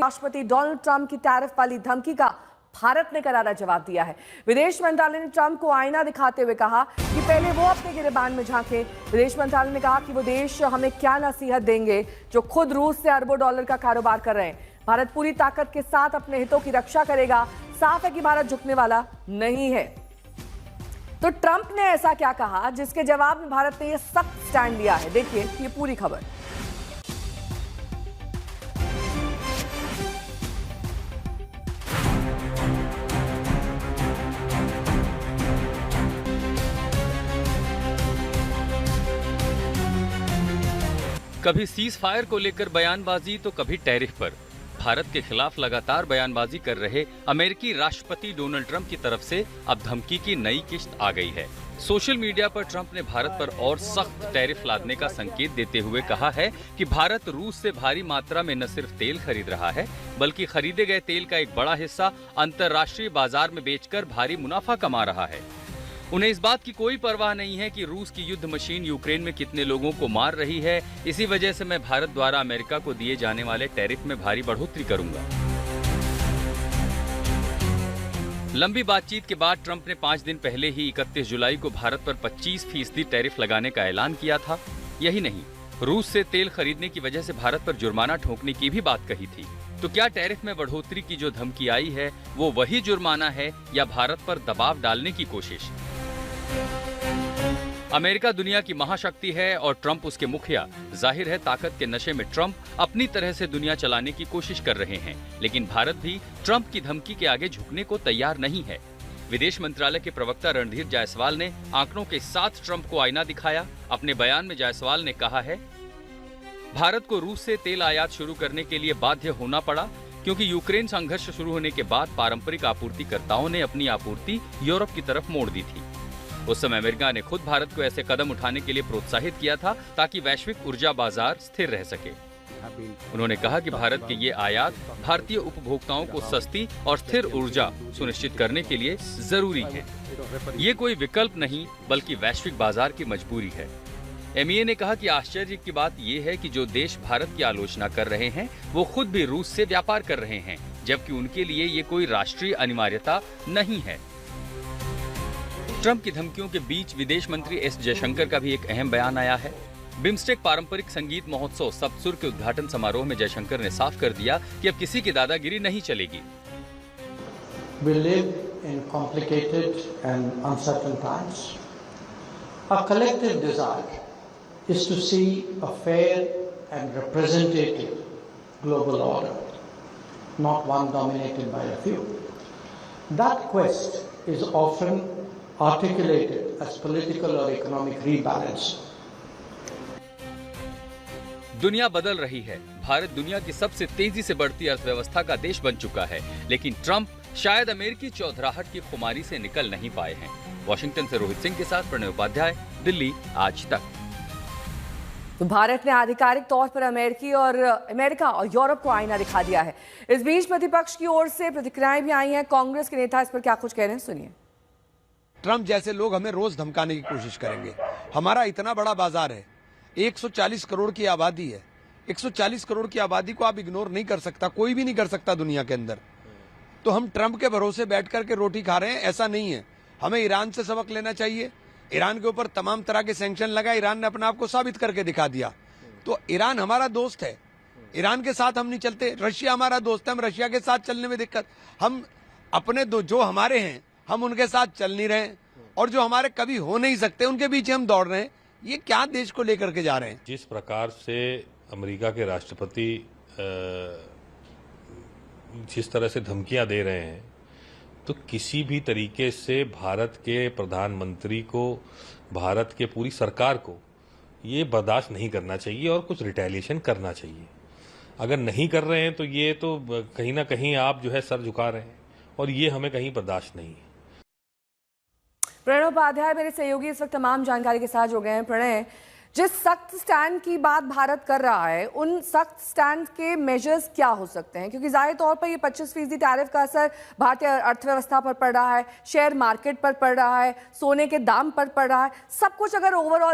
राष्ट्रपति Donald Trump की tariff वाली धमकी का भारत ने करारा जवाब दिया है। विदेश मंत्रालय ने ट्रंप को आईना दिखाते हुए कहा कि पहले वो अपने गिरेबान में झांके। विदेश मंत्रालय ने कहा कि वो देश हमें क्या नसीहत देंगे जो खुद रूस से अरबों डॉलर का कारोबार कर रहे हैं। भारत पूरी ताकत के साथ अपने हितों की रक्षा करेगा। साफ है कि भारत झुकने वाला नहीं है। तो ट्रंप ने ऐसा क्या कहा जिसके जवाब में भारत ने यह सख्त स्टैंड लिया है। देखिए ये पूरी खबर। कभी सीज फायर को लेकर बयानबाजी तो कभी टैरिफ पर। भारत के खिलाफ लगातार बयानबाजी कर रहे अमेरिकी राष्ट्रपति डोनाल्ड ट्रंप की तरफ से अब धमकी की नई किश्त आ गई है। सोशल मीडिया पर ट्रंप ने भारत पर और सख्त टैरिफ लादने का संकेत देते हुए कहा है कि भारत रूस से भारी मात्रा में न सिर्फ तेल खरीद रहा है बल्कि खरीदे गए तेल का एक बड़ा हिस्सा अंतर्राष्ट्रीय बाजार में बेचकर भारी मुनाफा कमा रहा है। उन्हें इस बात की कोई परवाह नहीं है कि रूस की युद्ध मशीन यूक्रेन में कितने लोगों को मार रही है। इसी वजह से मैं भारत द्वारा अमेरिका को दिए जाने वाले टैरिफ में भारी बढ़ोतरी करूंगा। लंबी बातचीत के बाद ट्रंप ने 5 दिन पहले ही 31 जुलाई को भारत पर 25% टैरिफ लगाने का ऐलान किया था। यही नहीं, रूस से तेल खरीदने की वजह से भारत पर जुर्माना ठोकने की भी बात कही थी। तो क्या टैरिफ में बढ़ोतरी की जो धमकी आई है वो वही जुर्माना है या भारत पर दबाव डालने की कोशिश? अमेरिका दुनिया की महाशक्ति है और ट्रंप उसके मुखिया। जाहिर है ताकत के नशे में ट्रंप अपनी तरह से दुनिया चलाने की कोशिश कर रहे हैं, लेकिन भारत भी ट्रंप की धमकी के आगे झुकने को तैयार नहीं है। विदेश मंत्रालय के प्रवक्ता रणधीर जायसवाल ने आंकड़ों के साथ ट्रंप को आईना दिखाया। अपने बयान में जायसवाल ने कहा है, भारत को रूस से तेल आयात शुरू करने के लिए बाध्य होना पड़ा क्योंकि यूक्रेन संघर्ष शुरू होने के बाद पारंपरिक आपूर्तिकर्ताओं ने अपनी आपूर्ति यूरोप की तरफ मोड़ दी थी। उस समय अमेरिका ने खुद भारत को ऐसे कदम उठाने के लिए प्रोत्साहित किया था ताकि वैश्विक ऊर्जा बाजार स्थिर रह सके। उन्होंने कहा कि भारत के ये आयात भारतीय उपभोक्ताओं को सस्ती और स्थिर ऊर्जा सुनिश्चित करने के लिए जरूरी है। ये कोई विकल्प नहीं बल्कि वैश्विक बाजार की मजबूरी है। एमईए ने कहा कि आश्चर्य की बात यह है कि जो देश भारत की आलोचना कर रहे हैं वो खुद भी रूस से व्यापार कर रहे हैं, जबकि उनके लिए ये कोई राष्ट्रीय अनिवार्यता नहीं है। ट्रंप की धमकियों के बीच विदेश मंत्री एस जयशंकर का भी एक अहम बयान आया है। बिम्स्टेक पारंपरिक संगीत महोत्सव सप्तसुर के उद्घाटन समारोह में जयशंकर ने साफ कर दिया कि अब किसी की दादागिरी नहीं चलेगी। We live in complicated and uncertain times. Our collective desire is to see a fair and representative global order, not one dominated by a few. That quest is often articulated as political or economic rebalance. दुनिया बदल रही है। भारत दुनिया की सबसे तेजी से बढ़ती अर्थव्यवस्था का देश बन चुका है, लेकिन ट्रंप शायद अमेरिकी चौधराहट की खुमारी से निकल नहीं पाए हैं। वॉशिंगटन से रोहित सिंह के साथ प्रणय उपाध्याय, दिल्ली आज तक। तो भारत ने आधिकारिक तौर पर अमेरिका और यूरोप को आईना दिखा दिया है। इस बीच प्रतिपक्ष की ओर से प्रतिक्रियाएं भी आई हैं। कांग्रेस के नेता इस पर क्या कुछ कह रहे हैं, सुनिए। ट्रंप जैसे लोग हमें रोज धमकाने की कोशिश करेंगे। हमारा इतना बड़ा बाजार है, 140 करोड़ की आबादी है। 140 करोड़ की आबादी को आप इग्नोर नहीं कर सकता, कोई भी नहीं कर सकता दुनिया के अंदर। तो हम ट्रंप के भरोसे बैठ करके रोटी खा रहे हैं, ऐसा नहीं है। हमें ईरान से सबक लेना चाहिए। ईरान के ऊपर तमाम तरह के सैंक्शन लगा, ईरान ने अपने आप को साबित करके दिखा दिया। तो ईरान हमारा दोस्त है, ईरान के साथ हम नहीं चलते। रशिया हमारा दोस्त है, हम रशिया के साथ चलने में दिक्कत। हम अपने जो हमारे हैं हम उनके साथ चल नहीं रहे, और जो हमारे कभी हो नहीं सकते उनके पीछे हम दौड़ रहे हैं। ये क्या देश को लेकर के जा रहे हैं? जिस प्रकार से अमेरिका के राष्ट्रपति जिस तरह से धमकियां दे रहे हैं, तो किसी भी तरीके से भारत के प्रधानमंत्री को, भारत के पूरी सरकार को ये बर्दाश्त नहीं करना चाहिए और कुछ रिटेलिएशन करना चाहिए। अगर नहीं कर रहे हैं तो ये तो कहीं ना कहीं आप जो है सर झुका रहे हैं, और ये हमें कहीं बर्दाश्त नहीं है। प्रणय उपाध्याय मेरे सहयोगी इस वक्त तमाम जानकारी के साथ जुड़ गए हैं। प्रणय, जिस सख्त स्टैंड की बात भारत कर रहा है, उन सख्त स्टैंड के मेजर्स क्या हो सकते हैं? क्योंकि जाहिर तौर पर ये 25% टैरिफ का असर भारतीय अर्थव्यवस्था पर पड़ रहा है, शेयर मार्केट पर पड़ रहा है, सोने के दाम पर पड़ रहा है। सब कुछ अगर ओवरऑल